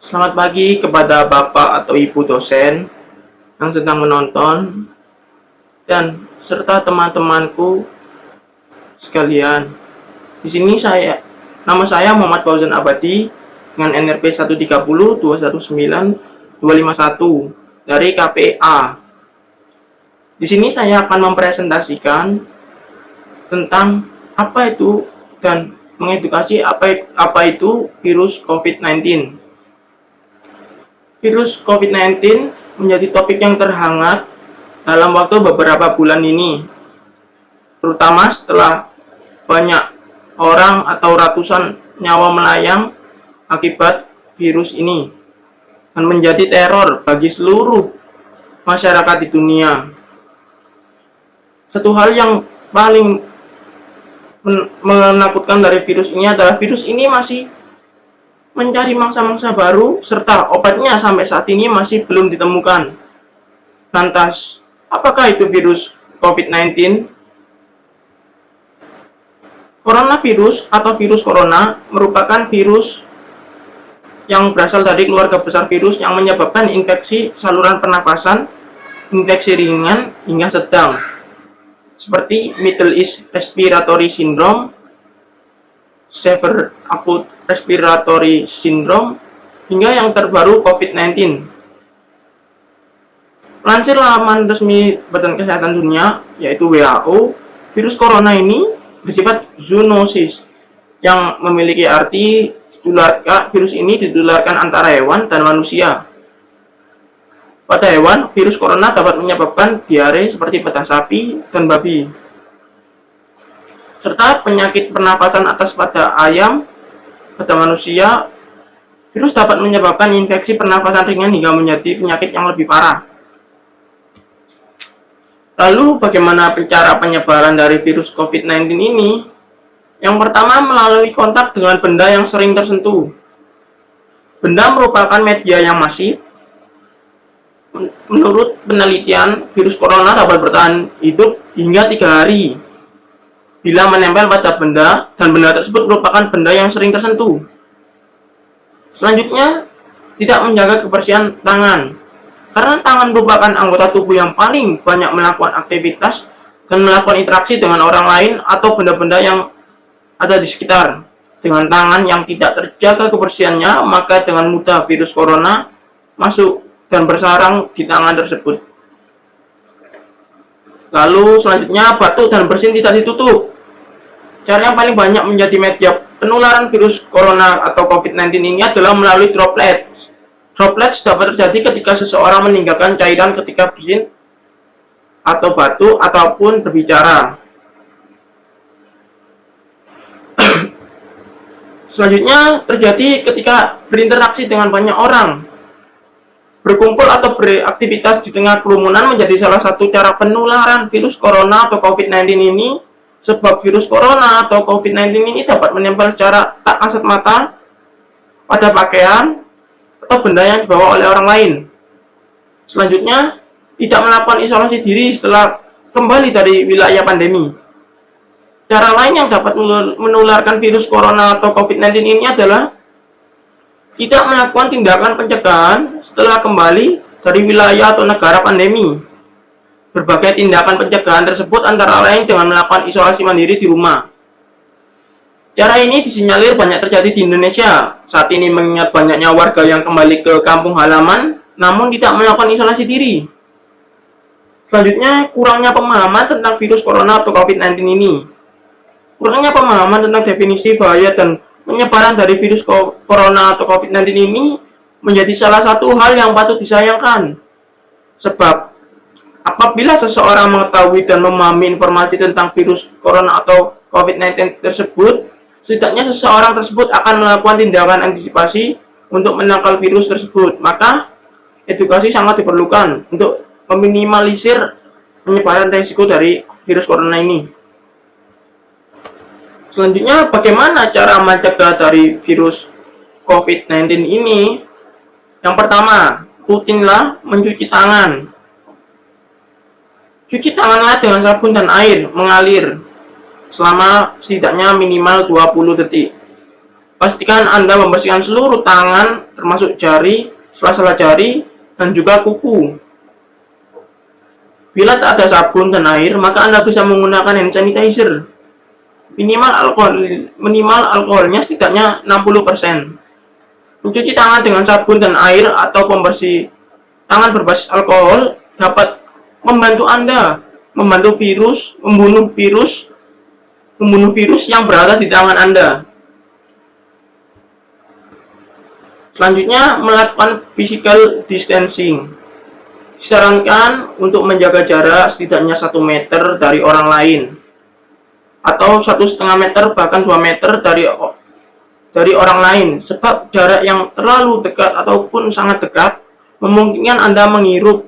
Selamat pagi kepada Bapak atau Ibu dosen yang sedang menonton dan serta teman-temanku sekalian. Di sini nama saya Muhammad Fauzan Abadi dengan NRP 130219251 dari KPA. Di sini saya akan mempresentasikan tentang apa itu dan mengedukasi apa itu virus COVID-19. Virus COVID-19 menjadi topik yang terhangat dalam waktu beberapa bulan ini, terutama setelah banyak orang atau ratusan nyawa melayang akibat virus ini dan menjadi teror bagi seluruh masyarakat di dunia. Satu hal yang paling menakutkan dari virus ini adalah virus ini masih mencari mangsa-mangsa baru serta obatnya sampai saat ini masih belum ditemukan. Lantas, apakah itu virus COVID-19? Coronavirus atau virus corona merupakan virus yang berasal dari keluarga besar virus yang menyebabkan infeksi saluran pernapasan, infeksi ringan hingga sedang, seperti Middle East Respiratory Syndrome, Severe Acute Respiratory Syndrome, hingga yang terbaru COVID-19. Lansir laman resmi Badan Kesehatan Dunia, yaitu WHO, virus corona ini bersifat zoonosis, yang memiliki arti virus ini ditularkan antara hewan dan manusia. Pada hewan, virus corona dapat menyebabkan diare seperti pada sapi dan babi, serta penyakit pernapasan atas pada ayam. Pada manusia, virus dapat menyebabkan infeksi pernapasan ringan hingga menjadi penyakit yang lebih parah. Lalu, bagaimana cara penyebaran dari virus COVID-19 ini? Yang pertama, melalui kontak dengan benda yang sering tersentuh. Benda merupakan media yang masif. Menurut penelitian, virus corona dapat bertahan hidup hingga 3 hari bila menempel pada benda dan benda tersebut merupakan benda yang sering tersentuh. Selanjutnya, tidak menjaga kebersihan tangan. Karena tangan merupakan anggota tubuh yang paling banyak melakukan aktivitas dan melakukan interaksi dengan orang lain atau benda-benda yang ada di sekitar. Dengan tangan yang tidak terjaga kebersihannya, maka dengan mudah virus corona masuk dan bersarang di tangan tersebut. Lalu selanjutnya, batuk dan bersin tidak ditutup. Cara yang paling banyak menjadi media penularan virus corona atau COVID-19 ini adalah melalui droplets. Droplets dapat terjadi ketika seseorang meninggalkan cairan ketika bersin atau batuk ataupun berbicara. Selanjutnya terjadi ketika berinteraksi dengan banyak orang. Berkumpul atau beraktivitas di tengah kerumunan menjadi salah satu cara penularan virus corona atau COVID-19 ini, sebab virus corona atau COVID-19 ini dapat menempel secara tak kasat mata pada pakaian atau benda yang dibawa oleh orang lain. Selanjutnya, tidak melakukan isolasi diri setelah kembali dari wilayah pandemi. Cara lain yang dapat menularkan virus corona atau COVID-19 ini adalah tidak melakukan tindakan pencegahan setelah kembali dari wilayah atau negara pandemi. Berbagai tindakan pencegahan tersebut antara lain dengan melakukan isolasi mandiri di rumah. Cara ini disinyalir banyak terjadi di Indonesia saat ini mengingat banyaknya warga yang kembali ke kampung halaman namun tidak melakukan isolasi diri. Selanjutnya, kurangnya pemahaman tentang virus corona atau COVID-19 ini. Kurangnya pemahaman tentang definisi bahaya dan penyebaran dari virus corona atau COVID-19 ini menjadi salah satu hal yang patut disayangkan. Sebab, apabila seseorang mengetahui dan memahami informasi tentang virus corona atau COVID-19 tersebut, setidaknya seseorang tersebut akan melakukan tindakan antisipasi untuk menangkal virus tersebut. Maka, edukasi sangat diperlukan untuk meminimalisir penyebaran risiko dari virus corona ini. Selanjutnya, bagaimana cara mencegah dari virus COVID-19 ini? Yang pertama, rutinlah mencuci tangan. Cuci tanganlah dengan sabun dan air mengalir selama setidaknya minimal 20 detik. Pastikan Anda membersihkan seluruh tangan, termasuk jari, sela-sela jari, dan juga kuku. Bila tak ada sabun dan air, maka Anda bisa menggunakan hand sanitizer. Minimal alkoholnya setidaknya 60%. Mencuci tangan dengan sabun dan air atau pembersih tangan berbasis alkohol dapat membantu Anda membunuh virus yang berada di tangan Anda. Selanjutnya, melakukan physical distancing. Disarankan untuk menjaga jarak setidaknya 1 meter dari orang lain, atau 1,5 meter bahkan 2 meter dari orang lain, sebab jarak yang terlalu dekat ataupun sangat dekat memungkinkan Anda menghirup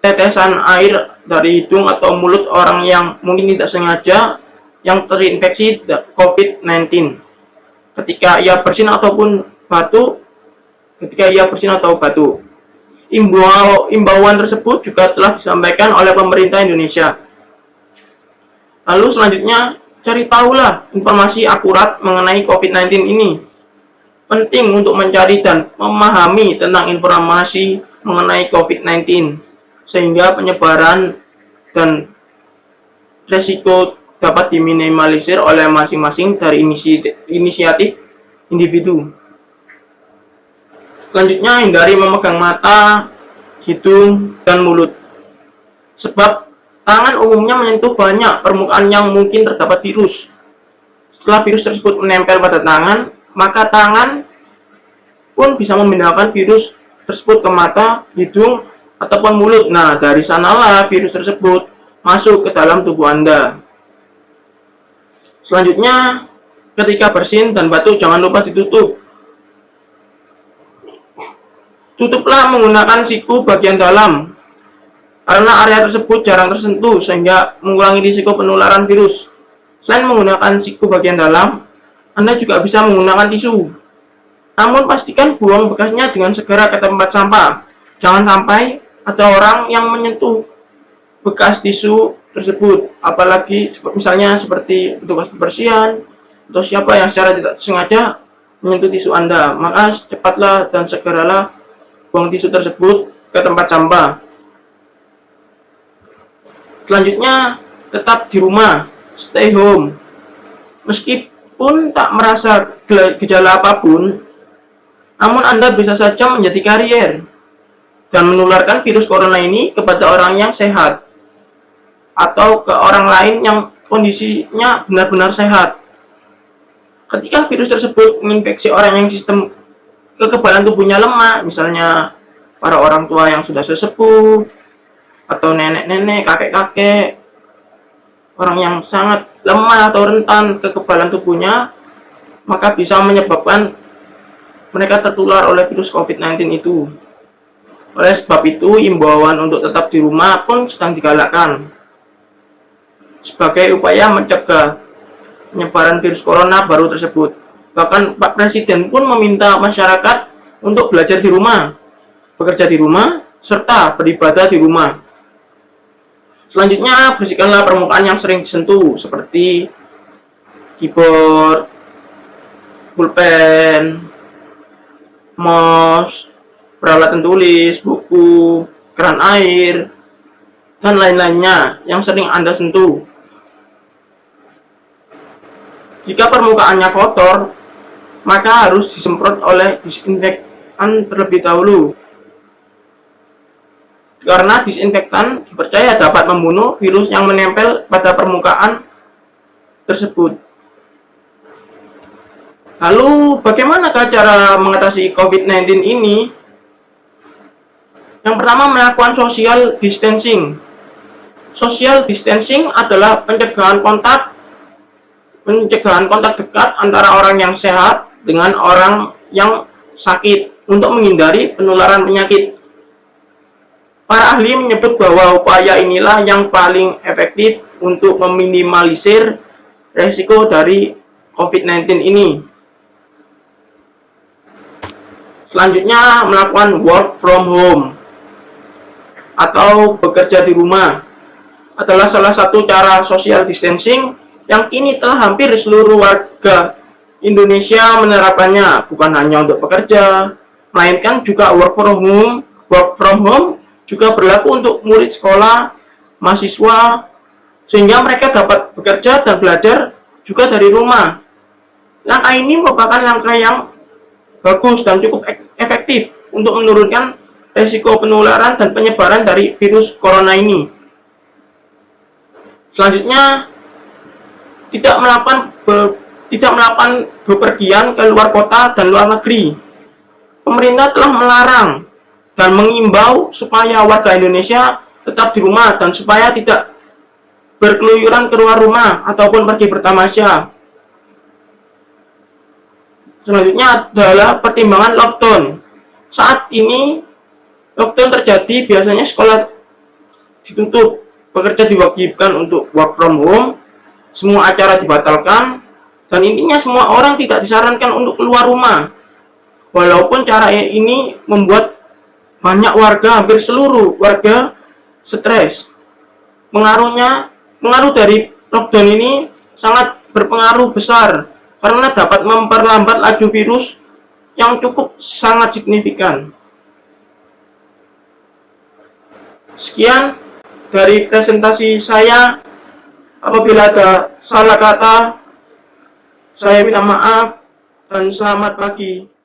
tetesan air dari hidung atau mulut orang yang mungkin tidak sengaja yang terinfeksi COVID-19 ketika ia bersin atau batuk. Imbauan tersebut juga telah disampaikan oleh pemerintah Indonesia. Lalu selanjutnya, cari tahulah informasi akurat mengenai COVID-19 ini. Penting untuk mencari dan memahami tentang informasi mengenai COVID-19, sehingga penyebaran dan resiko dapat diminimalisir oleh masing-masing dari inisiatif individu. Selanjutnya, hindari memegang mata, hidung, dan mulut. Sebab tangan umumnya menyentuh banyak permukaan yang mungkin terdapat virus. Setelah virus tersebut menempel pada tangan, maka tangan pun bisa memindahkan virus tersebut ke mata, hidung, ataupun mulut. Nah, dari sanalah virus tersebut masuk ke dalam tubuh Anda. Selanjutnya, ketika bersin dan batuk, jangan lupa ditutup. Tutuplah menggunakan siku bagian dalam, karena area tersebut jarang tersentuh sehingga mengurangi risiko penularan virus. Selain menggunakan siku bagian dalam, Anda juga bisa menggunakan tisu. Namun pastikan buang bekasnya dengan segera ke tempat sampah. Jangan sampai ada orang yang menyentuh bekas tisu tersebut, apalagi misalnya seperti petugas kebersihan atau siapa yang secara tidak sengaja menyentuh tisu Anda. Maka cepatlah dan segeralah buang tisu tersebut ke tempat sampah. Selanjutnya, tetap di rumah, stay home. Meskipun tak merasa gejala apapun, namun Anda bisa saja menjadi karier dan menularkan virus corona ini kepada orang yang sehat atau ke orang lain yang kondisinya benar-benar sehat. Ketika virus tersebut menginfeksi orang yang sistem kekebalan tubuhnya lemah, misalnya para orang tua yang sudah sesepuh, atau nenek-nenek, kakek-kakek, orang yang sangat lemah atau rentan kekebalan tubuhnya, maka bisa menyebabkan mereka tertular oleh virus COVID-19 itu. Oleh sebab itu, imbauan untuk tetap di rumah pun sedang digalakkan sebagai upaya mencegah penyebaran virus corona baru tersebut. Bahkan Pak Presiden pun meminta masyarakat untuk belajar di rumah, bekerja di rumah, serta beribadah di rumah. Selanjutnya, bersihkanlah permukaan yang sering disentuh, seperti keyboard, pulpen, mouse, peralatan tulis, buku, keran air, dan lain-lainnya yang sering Anda sentuh. Jika permukaannya kotor, maka harus disemprot oleh disinfektan terlebih dahulu. Karena disinfektan dipercaya dapat membunuh virus yang menempel pada permukaan tersebut. Lalu, bagaimanakah cara mengatasi COVID-19 ini? Yang pertama, melakukan social distancing. Social distancing adalah pencegahan kontak dekat antara orang yang sehat dengan orang yang sakit untuk menghindari penularan penyakit. Para ahli menyebut bahwa upaya inilah yang paling efektif untuk meminimalisir resiko dari COVID-19 ini. Selanjutnya, melakukan work from home atau bekerja di rumah adalah salah satu cara social distancing yang kini telah hampir seluruh warga Indonesia menerapkannya bukan hanya untuk pekerja, melainkan juga work from home juga berlaku untuk murid sekolah, mahasiswa, sehingga mereka dapat bekerja dan belajar juga dari rumah. Langkah ini merupakan langkah yang bagus dan cukup efektif untuk menurunkan resiko penularan dan penyebaran dari virus corona ini. Selanjutnya, tidak melakukan bepergian ke luar kota dan luar negeri. Pemerintah telah melarang dan mengimbau supaya warga Indonesia tetap di rumah dan supaya tidak berkeluyuran keluar rumah ataupun pergi bertamasya. Selanjutnya adalah pertimbangan lockdown. Saat ini lockdown terjadi, biasanya sekolah ditutup, pekerja diwajibkan untuk work from home, semua acara dibatalkan, dan intinya semua orang tidak disarankan untuk keluar rumah. Walaupun cara ini membuat banyak warga, hampir seluruh warga stres. Pengaruh dari lockdown ini sangat berpengaruh besar karena dapat memperlambat laju virus yang cukup sangat signifikan. Sekian dari presentasi saya. Apabila ada salah kata, saya minta maaf dan selamat pagi.